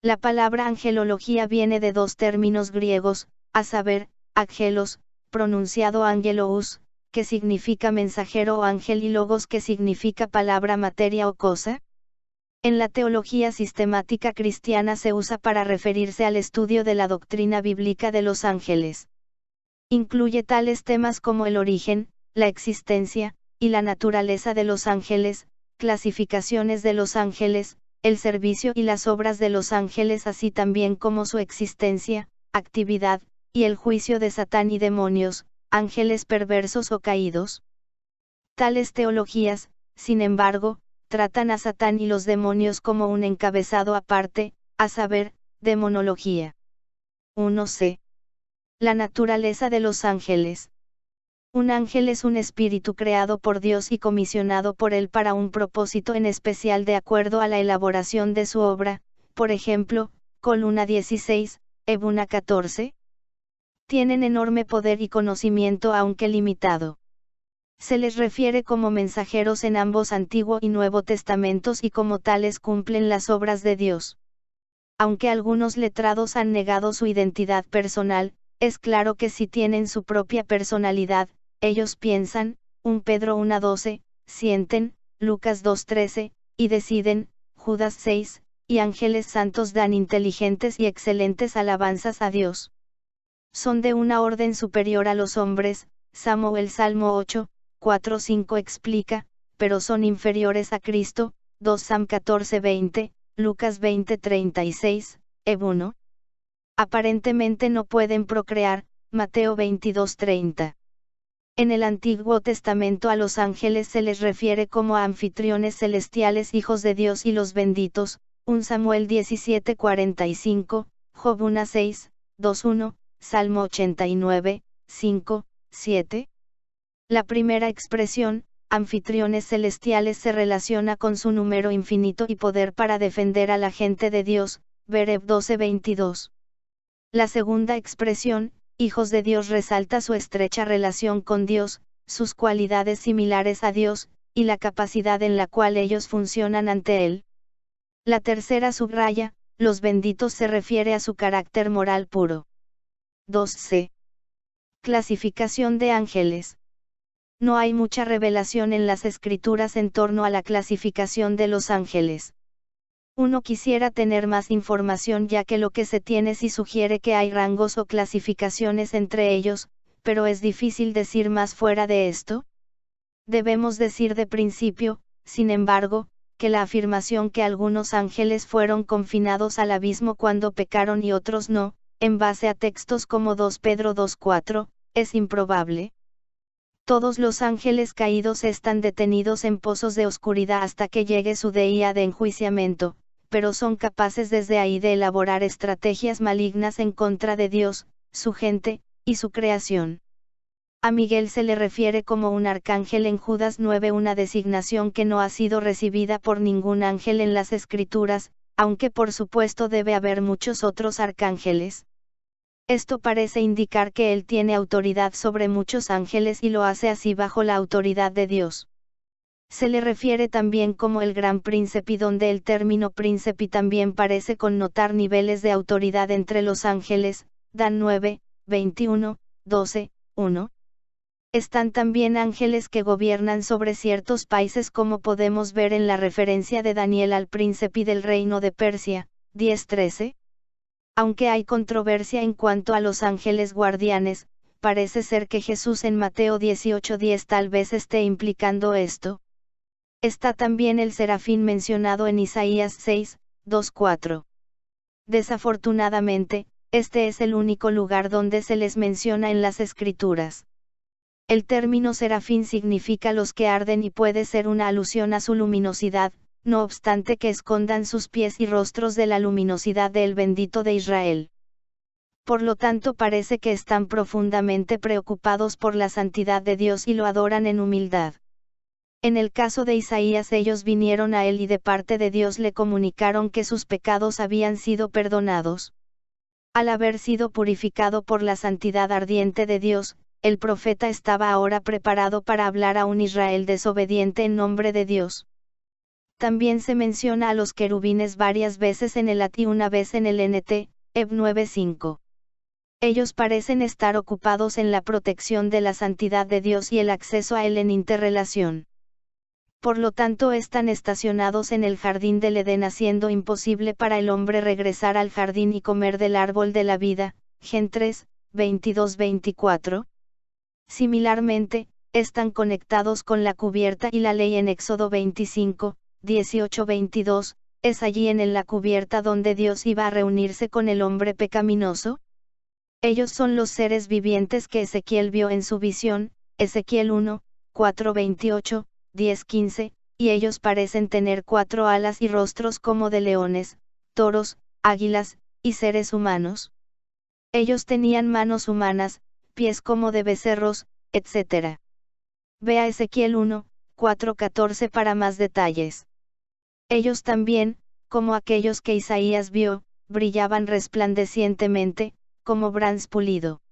La palabra angelología viene de dos términos griegos, a saber, angelos, pronunciado angelous, que significa mensajero o ángel, y logos, que significa palabra, materia o cosa. En la teología sistemática cristiana se usa para referirse al estudio de la doctrina bíblica de los ángeles. Incluye tales temas como el origen, la existencia, y la naturaleza de los ángeles, clasificaciones de los ángeles, el servicio y las obras de los ángeles, así también como su existencia, actividad, y el juicio de Satán y demonios, ángeles perversos o caídos. Tales teologías, sin embargo, tratan a Satán y los demonios como un encabezado aparte, a saber, demonología. 1c. La naturaleza de los ángeles. Un ángel es un espíritu creado por Dios y comisionado por Él para un propósito en especial de acuerdo a la elaboración de su obra, por ejemplo, columna 16, Ebuna 14. Tienen enorme poder y conocimiento aunque limitado. Se les refiere como mensajeros en ambos Antiguo y Nuevo Testamentos y como tales cumplen las obras de Dios. Aunque algunos letrados han negado su identidad personal, es claro que sí tienen su propia personalidad. Ellos piensan, 1 Pedro 1:12, sienten, Lucas 2:13, y deciden, Judas 6, y ángeles santos dan inteligentes y excelentes alabanzas a Dios. Son de una orden superior a los hombres, Samuel Salmo 8, 4-5 explica, pero son inferiores a Cristo, 2 Sam 14:20, Lucas 20:36, Ebuno. Aparentemente no pueden procrear, Mateo 22:30. En el Antiguo Testamento a los ángeles se les refiere como a anfitriones celestiales, hijos de Dios y los benditos, 1 Samuel 17:45, Job 1:6, 2:1, Salmo 89, 5, 7. La primera expresión, anfitriones celestiales, se relaciona con su número infinito y poder para defender a la gente de Dios, Bereb 12:22. La segunda expresión, hijos de Dios, resalta su estrecha relación con Dios, sus cualidades similares a Dios, y la capacidad en la cual ellos funcionan ante Él. La tercera subraya, los benditos, se refiere a su carácter moral puro. 2c. Clasificación de ángeles. No hay mucha revelación en las Escrituras en torno a la clasificación de los ángeles. Uno quisiera tener más información, ya que lo que se tiene sí sugiere que hay rangos o clasificaciones entre ellos, pero es difícil decir más fuera de esto. Debemos decir de principio, sin embargo, que la afirmación que algunos ángeles fueron confinados al abismo cuando pecaron y otros no, en base a textos como 2 Pedro 2:4, es improbable. Todos los ángeles caídos están detenidos en pozos de oscuridad hasta que llegue su día de enjuiciamiento, pero son capaces desde ahí de elaborar estrategias malignas en contra de Dios, su gente, y su creación. A Miguel se le refiere como un arcángel en Judas 9, una designación que no ha sido recibida por ningún ángel en las Escrituras, aunque por supuesto debe haber muchos otros arcángeles. Esto parece indicar que él tiene autoridad sobre muchos ángeles y lo hace así bajo la autoridad de Dios. Se le refiere también como el gran príncipe, donde el término príncipe también parece connotar niveles de autoridad entre los ángeles, Dan 9, 21, 12, 1. Están también ángeles que gobiernan sobre ciertos países, como podemos ver en la referencia de Daniel al príncipe del reino de Persia, 10:13. Aunque hay controversia en cuanto a los ángeles guardianes, parece ser que Jesús en Mateo 18:10 tal vez esté implicando esto. Está también el serafín mencionado en Isaías 6, 2-4. Desafortunadamente, este es el único lugar donde se les menciona en las Escrituras. El término serafín significa los que arden y puede ser una alusión a su luminosidad, no obstante que escondan sus pies y rostros de la luminosidad del bendito de Israel. Por lo tanto parece que están profundamente preocupados por la santidad de Dios y lo adoran en humildad. En el caso de Isaías, ellos vinieron a él y de parte de Dios le comunicaron que sus pecados habían sido perdonados. Al haber sido purificado por la santidad ardiente de Dios, el profeta estaba ahora preparado para hablar a un Israel desobediente en nombre de Dios. También se menciona a los querubines varias veces en el AT y una vez en el NT, EB 9:5. Ellos parecen estar ocupados en la protección de la santidad de Dios y el acceso a Él en interrelación. Por lo tanto están estacionados en el jardín del Edén, haciendo imposible para el hombre regresar al jardín y comer del árbol de la vida, Gen 3, 22-24. Similarmente, están conectados con la cubierta y la ley en Éxodo 25, 18-22, es allí en la cubierta donde Dios iba a reunirse con el hombre pecaminoso. Ellos son los seres vivientes que Ezequiel vio en su visión, Ezequiel 1, 4-28, 10-15, y ellos parecen tener 4 alas y rostros como de leones, toros, águilas, y seres humanos. Ellos tenían manos humanas, pies como de becerros, etc. Ve a Ezequiel 1, 4-14 para más detalles. Ellos también, como aquellos que Isaías vio, brillaban resplandecientemente, como bronce pulido.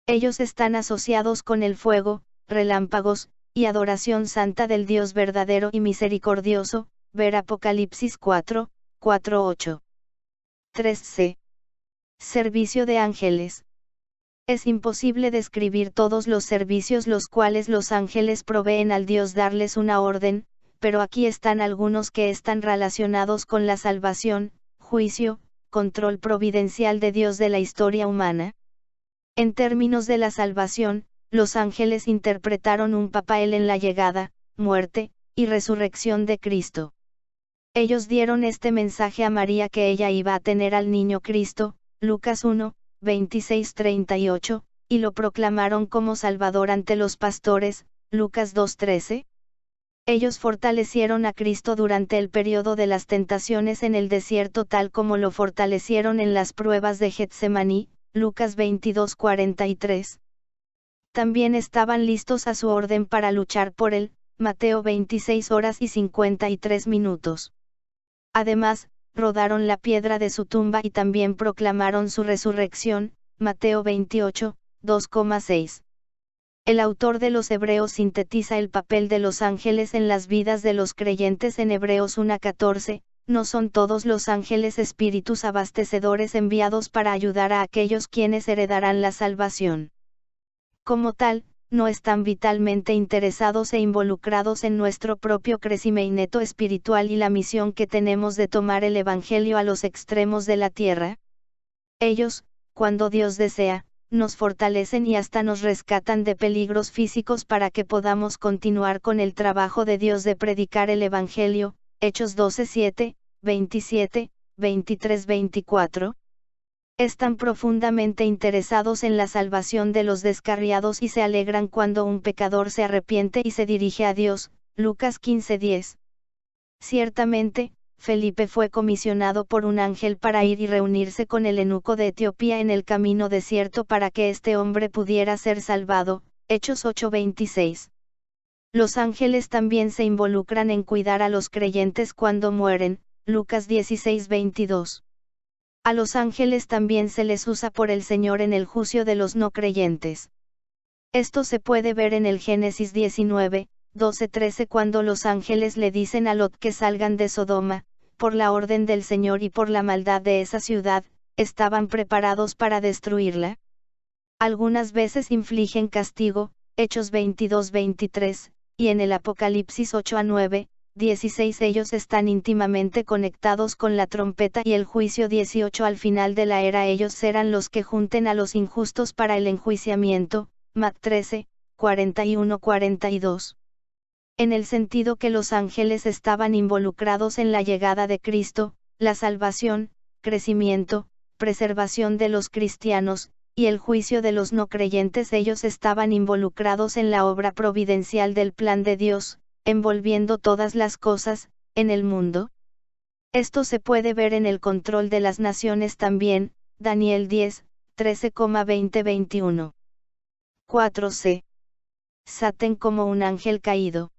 Ellos están asociados con el fuego, relámpagos, y adoración santa del Dios verdadero y misericordioso, ver Apocalipsis 4, 4-8. 3c. Servicio de ángeles. Es imposible describir todos los servicios los cuales los ángeles proveen al Dios darles una orden, pero aquí están algunos que están relacionados con la salvación, juicio, control providencial de Dios de la historia humana. En términos de la salvación, los ángeles interpretaron un papel en la llegada, muerte, y resurrección de Cristo. Ellos dieron este mensaje a María que ella iba a tener al niño Cristo, Lucas 1, 26-38, y lo proclamaron como Salvador ante los pastores, Lucas 2:13. Ellos fortalecieron a Cristo durante el periodo de las tentaciones en el desierto tal como lo fortalecieron en las pruebas de Getsemaní, Lucas 22:43. También estaban listos a su orden para luchar por él, Mateo 26 horas y 53 minutos. Además, rodaron la piedra de su tumba y también proclamaron su resurrección, Mateo 28, 2,6. El autor de los Hebreos sintetiza el papel de los ángeles en las vidas de los creyentes en Hebreos 1:14, no son todos los ángeles espíritus abastecedores enviados para ayudar a aquellos quienes heredarán la salvación. Como tal, no están vitalmente interesados e involucrados en nuestro propio crecimiento espiritual y la misión que tenemos de tomar el Evangelio a los extremos de la tierra. Ellos, cuando Dios desea, nos fortalecen y hasta nos rescatan de peligros físicos para que podamos continuar con el trabajo de Dios de predicar el Evangelio, Hechos 12:7, 27, 23-24. Están profundamente interesados en la salvación de los descarriados y se alegran cuando un pecador se arrepiente y se dirige a Dios, Lucas 15:10. Ciertamente, Felipe fue comisionado por un ángel para ir y reunirse con el eunuco de Etiopía en el camino desierto para que este hombre pudiera ser salvado, Hechos 8:26. Los ángeles también se involucran en cuidar a los creyentes cuando mueren, Lucas 16:22. A los ángeles también se les usa por el Señor en el juicio de los no creyentes. Esto se puede ver en el Génesis 19, 12-13 cuando los ángeles le dicen a Lot que salgan de Sodoma, por la orden del Señor y por la maldad de esa ciudad, estaban preparados para destruirla. Algunas veces infligen castigo, Hechos 22-23, y en el Apocalipsis 8-9, 16 ellos están íntimamente conectados con la trompeta y el juicio 18 al final de la era ellos serán los que junten a los injustos para el enjuiciamiento, Mac 13, 41-42. En el sentido que los ángeles estaban involucrados en la llegada de Cristo, la salvación, crecimiento, preservación de los cristianos, y el juicio de los no creyentes ellos estaban involucrados en la obra providencial del plan de Dios, envolviendo todas las cosas, en el mundo. Esto se puede ver en el control de las naciones también, Daniel 10, 13,20-21. 4c. Satán como un ángel caído.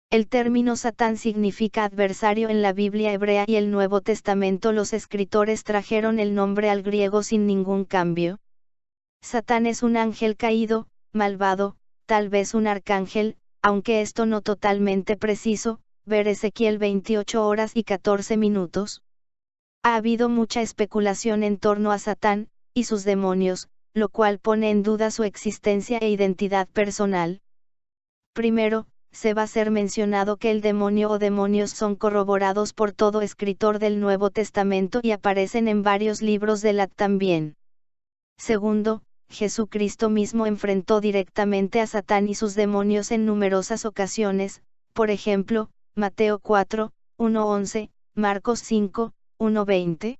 El término Satán significa adversario en la Biblia hebrea y el Nuevo Testamento los escritores trajeron el nombre al griego sin ningún cambio. Satán es un ángel caído, malvado, tal vez un arcángel, aunque esto no totalmente preciso, ver Ezequiel 28:14. Ha habido mucha especulación en torno a Satán y sus demonios, lo cual pone en duda su existencia e identidad personal. Primero, se va a ser mencionado que el demonio o demonios son corroborados por todo escritor del Nuevo Testamento y aparecen en varios libros de la también. Segundo, Jesucristo mismo enfrentó directamente a Satán y sus demonios en numerosas ocasiones, por ejemplo, Mateo 4, 1:11, Marcos 5, 1:20.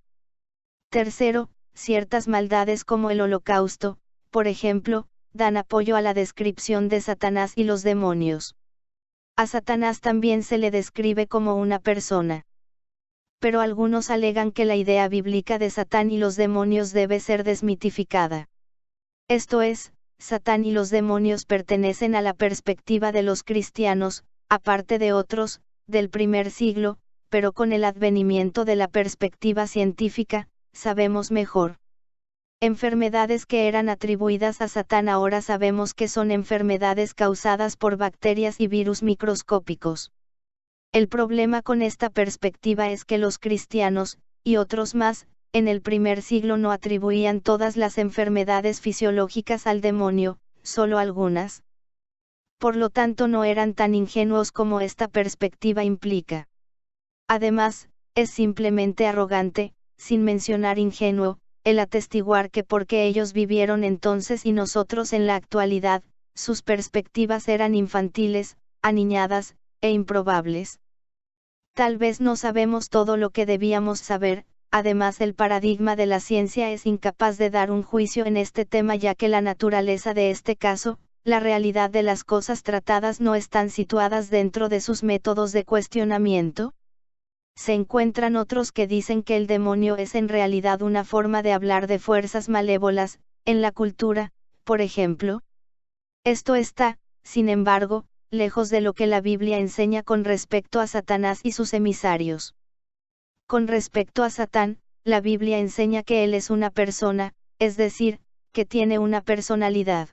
Tercero, ciertas maldades como el holocausto, por ejemplo, dan apoyo a la descripción de Satanás y los demonios. A Satanás también se le describe como una persona. Pero algunos alegan que la idea bíblica de Satán y los demonios debe ser desmitificada. Esto es, Satán y los demonios pertenecen a la perspectiva de los cristianos, aparte de otros, del primer siglo, pero con el advenimiento de la perspectiva científica, sabemos mejor. Enfermedades que eran atribuidas a Satán ahora sabemos que son enfermedades causadas por bacterias y virus microscópicos. El problema con esta perspectiva es que los cristianos, y otros más, en el primer siglo no atribuían todas las enfermedades fisiológicas al demonio, solo algunas. Por lo tanto no eran tan ingenuos como esta perspectiva implica. Además, es simplemente arrogante, sin mencionar ingenuo, el atestiguar que porque ellos vivieron entonces y nosotros en la actualidad, sus perspectivas eran infantiles, aniñadas, e improbables. Tal vez no sabemos todo lo que debíamos saber, además el paradigma de la ciencia es incapaz de dar un juicio en este tema ya que la naturaleza de este caso, la realidad de las cosas tratadas no están situadas dentro de sus métodos de cuestionamiento. Se encuentran otros que dicen que el demonio es en realidad una forma de hablar de fuerzas malévolas, en la cultura, por ejemplo. Esto está, sin embargo, lejos de lo que la Biblia enseña con respecto a Satanás y sus emisarios. Con respecto a Satán, la Biblia enseña que él es una persona, es decir, que tiene una personalidad.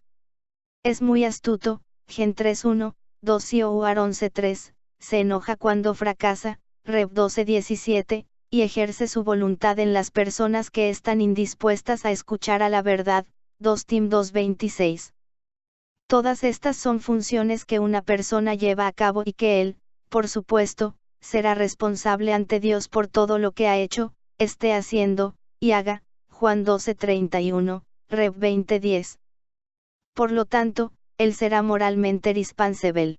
Es muy astuto, Gen 3:1, 2 y Oar 11:3, se enoja cuando fracasa, Rev 12:17, y ejerce su voluntad en las personas que están indispuestas a escuchar a la verdad, 2 Tim 2:26. Todas estas son funciones que una persona lleva a cabo y que él, por supuesto, será responsable ante Dios por todo lo que ha hecho, esté haciendo, y haga, Juan 12:31, Rev 20:10. Por lo tanto, él será moralmente responsible.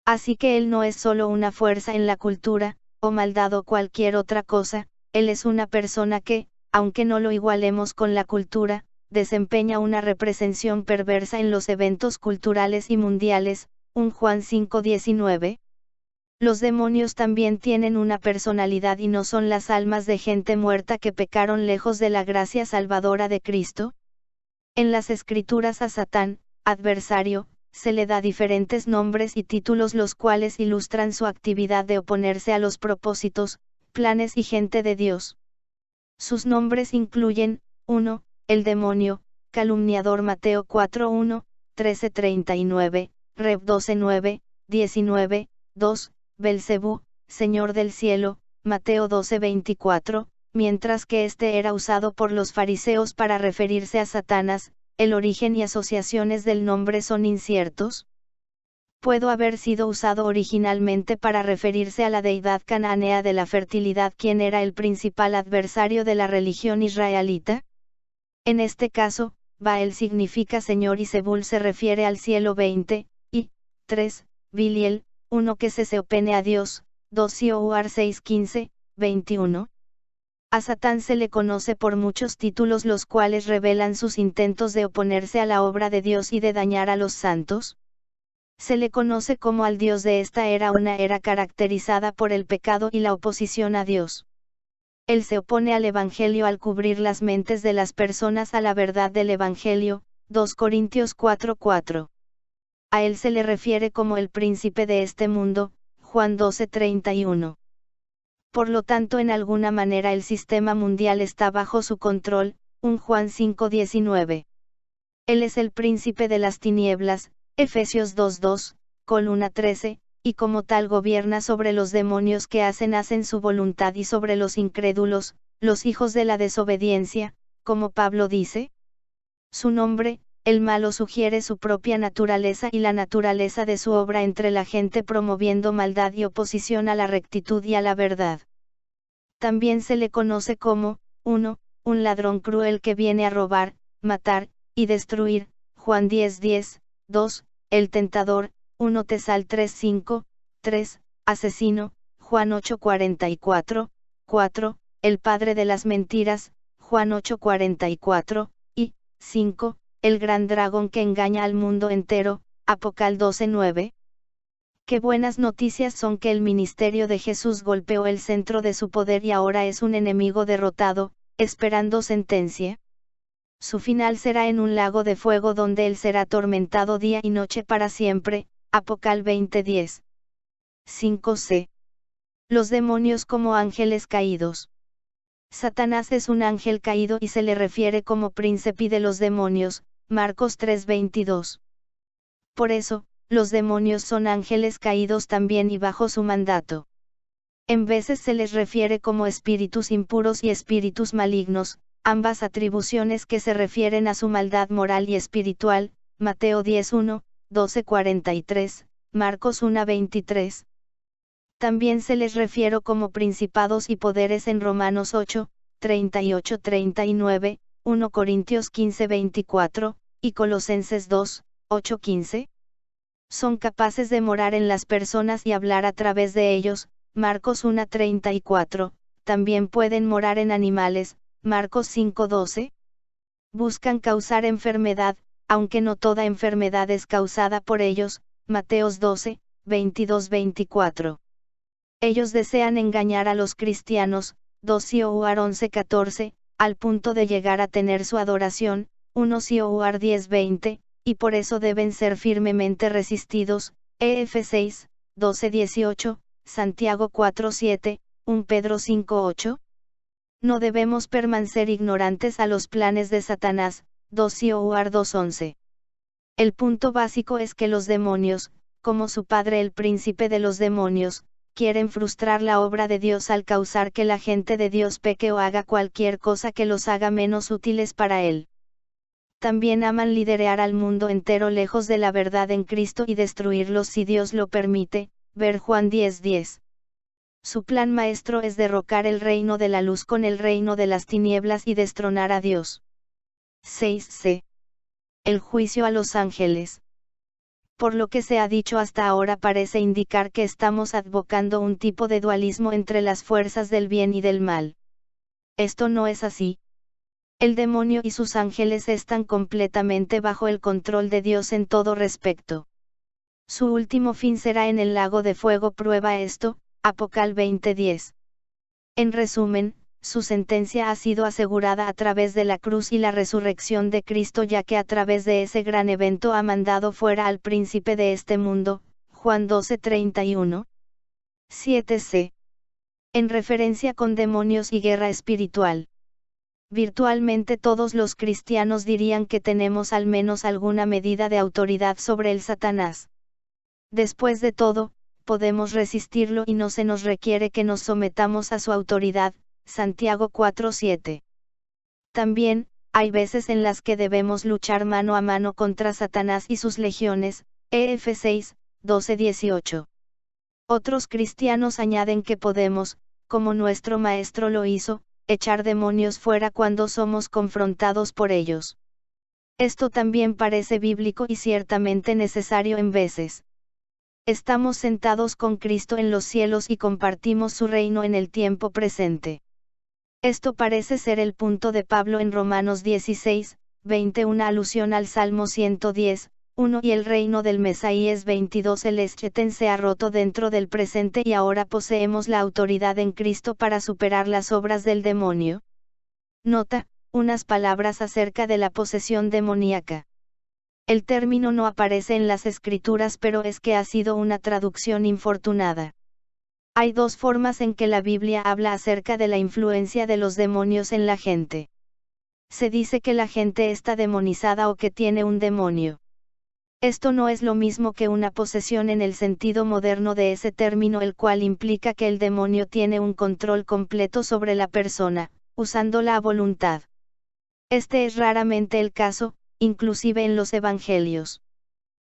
Así que él no es solo una fuerza en la cultura, o maldad o cualquier otra cosa, él es una persona que, aunque no lo igualemos con la cultura, desempeña una representación perversa en los eventos culturales y mundiales, 1 Juan 5:19. Los demonios también tienen una personalidad y no son las almas de gente muerta que pecaron lejos de la gracia salvadora de Cristo. En las Escrituras a Satán, adversario, se le da diferentes nombres y títulos los cuales ilustran su actividad de oponerse a los propósitos, planes y gente de Dios. Sus nombres incluyen, 1, el demonio, calumniador Mateo 4:1, 13:39, Rev 12:9, 19, 2, Belcebú, señor del cielo, Mateo 12:24, mientras que este era usado por los fariseos para referirse a Satanás. El origen y asociaciones del nombre son inciertos. Pudo haber sido usado originalmente para referirse a la deidad cananea de la fertilidad, quien era el principal adversario de la religión israelita. En este caso, Baal significa señor y Zebul se refiere al cielo 20, y 3, Biliel, uno que se opone a Dios, 2 Ioar 6:15, 21. A Satán se le conoce por muchos títulos los cuales revelan sus intentos de oponerse a la obra de Dios y de dañar a los santos. Se le conoce como al Dios de esta era, una era caracterizada por el pecado y la oposición a Dios. Él se opone al Evangelio al cubrir las mentes de las personas a la verdad del Evangelio, 2 Corintios 4:4. A él se le refiere como el príncipe de este mundo, Juan 12:31. Por lo tanto, en alguna manera el sistema mundial está bajo su control, 1 Juan 5:19. Él es el príncipe de las tinieblas, Efesios 2:2, columna 13, y como tal gobierna sobre los demonios que hacen su voluntad y sobre los incrédulos, los hijos de la desobediencia, como Pablo dice. Su nombre, el malo sugiere su propia naturaleza y la naturaleza de su obra entre la gente promoviendo maldad y oposición a la rectitud y a la verdad. También se le conoce como, 1, un ladrón cruel que viene a robar, matar, y destruir, Juan 10:10, 2, el tentador, 1 Tesal 3:5, 3, asesino, Juan 8:44, 4, el padre de las mentiras, Juan 8:44, y, 5, el gran dragón que engaña al mundo entero, Apocal 12:9. Qué buenas noticias son que el ministerio de Jesús golpeó el centro de su poder y ahora es un enemigo derrotado, esperando sentencia. Su final será en un lago de fuego donde él será atormentado día y noche para siempre, Apocal 20:10. 5c. Los demonios como ángeles caídos. Satanás es un ángel caído y se le refiere como príncipe de los demonios, Marcos 3:22. Por eso, los demonios son ángeles caídos también y bajo su mandato. En veces se les refiere como espíritus impuros y espíritus malignos, ambas atribuciones que se refieren a su maldad moral y espiritual, Mateo 10:1, 12:43, Marcos 1:23. También se les refiere como principados y poderes en Romanos 8, 38-39, 1 Corintios 15:24, y Colosenses 2, 8-15. Son capaces de morar en las personas y hablar a través de ellos, Marcos 1:34, también pueden morar en animales, Marcos 5:12. Buscan causar enfermedad, aunque no toda enfermedad es causada por ellos, Mateos 12, 22-24. Ellos desean engañar a los cristianos, 2 Sioar 11:14, al punto de llegar a tener su adoración, 1 Sioar 10:20, y por eso deben ser firmemente resistidos, Ef 6, 12-18, Santiago 4:7, 1 Pedro 5:8. No debemos permanecer ignorantes a los planes de Satanás, 2 Sioar 2:11. El punto básico es que los demonios, como su padre el príncipe de los demonios, quieren frustrar la obra de Dios al causar que la gente de Dios peque o haga cualquier cosa que los haga menos útiles para Él. También aman liderar al mundo entero lejos de la verdad en Cristo y destruirlos si Dios lo permite, ver Juan 10:10. Su plan maestro es derrocar el reino de la luz con el reino de las tinieblas y destronar a Dios. 6c. El juicio a los ángeles. Por lo que se ha dicho hasta ahora parece indicar que estamos advocando un tipo de dualismo entre las fuerzas del bien y del mal. Esto no es así. El demonio y sus ángeles están completamente bajo el control de Dios en todo respecto. Su último fin será en el lago de fuego. Prueba esto, Apocal 20:10. En resumen, su sentencia ha sido asegurada a través de la cruz y la resurrección de Cristo, ya que a través de ese gran evento ha mandado fuera al príncipe de este mundo, Juan 12:31. 7c. En referencia con demonios y guerra espiritual. Virtualmente todos los cristianos dirían que tenemos al menos alguna medida de autoridad sobre el Satanás. Después de todo, podemos resistirlo y no se nos requiere que nos sometamos a su autoridad, Santiago 4:7. También, hay veces en las que debemos luchar mano a mano contra Satanás y sus legiones, Ef 6, 12-18. Otros cristianos añaden que podemos, como nuestro Maestro lo hizo, echar demonios fuera cuando somos confrontados por ellos. Esto también parece bíblico y ciertamente necesario en veces. Estamos sentados con Cristo en los cielos y compartimos su reino en el tiempo presente. Esto parece ser el punto de Pablo en Romanos 16, 20, una alusión al Salmo 110, 1 y el reino del Mesías 22. El Escheten se ha roto dentro del presente y ahora poseemos la autoridad en Cristo para superar las obras del demonio. Nota, unas palabras acerca de la posesión demoníaca. El término no aparece en las escrituras, pero es que ha sido una traducción infortunada. Hay dos formas en que la Biblia habla acerca de la influencia de los demonios en la gente. Se dice que la gente está demonizada o que tiene un demonio. Esto no es lo mismo que una posesión en el sentido moderno de ese término, el cual implica que el demonio tiene un control completo sobre la persona, usándola a voluntad. Este es raramente el caso, inclusive en los evangelios.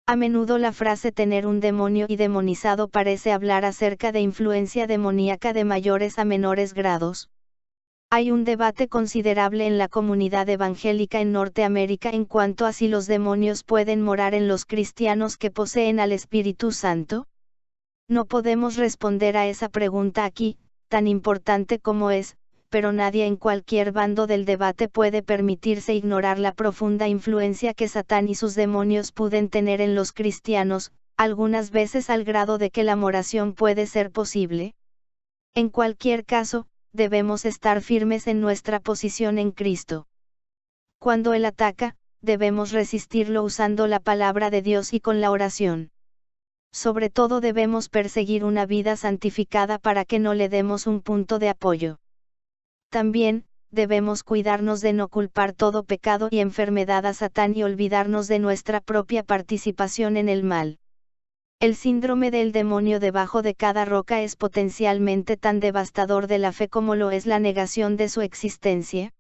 A menudo la frase tener un demonio y demonizado parece hablar acerca de influencia demoníaca de mayores a menores grados. Hay un debate considerable en la comunidad evangélica en Norteamérica en cuanto a si los demonios pueden morar en los cristianos que poseen al Espíritu Santo. No podemos responder a esa pregunta aquí, tan importante como es, pero nadie en cualquier bando del debate puede permitirse ignorar la profunda influencia que Satán y sus demonios pueden tener en los cristianos, algunas veces al grado de que la moración puede ser posible. En cualquier caso, debemos estar firmes en nuestra posición en Cristo. Cuando Él ataca, debemos resistirlo usando la palabra de Dios y con la oración. Sobre todo debemos perseguir una vida santificada para que no le demos un punto de apoyo. También, debemos cuidarnos de no culpar todo pecado y enfermedad a Satán y olvidarnos de nuestra propia participación en el mal. El síndrome del demonio debajo de cada roca es potencialmente tan devastador de la fe como lo es la negación de su existencia.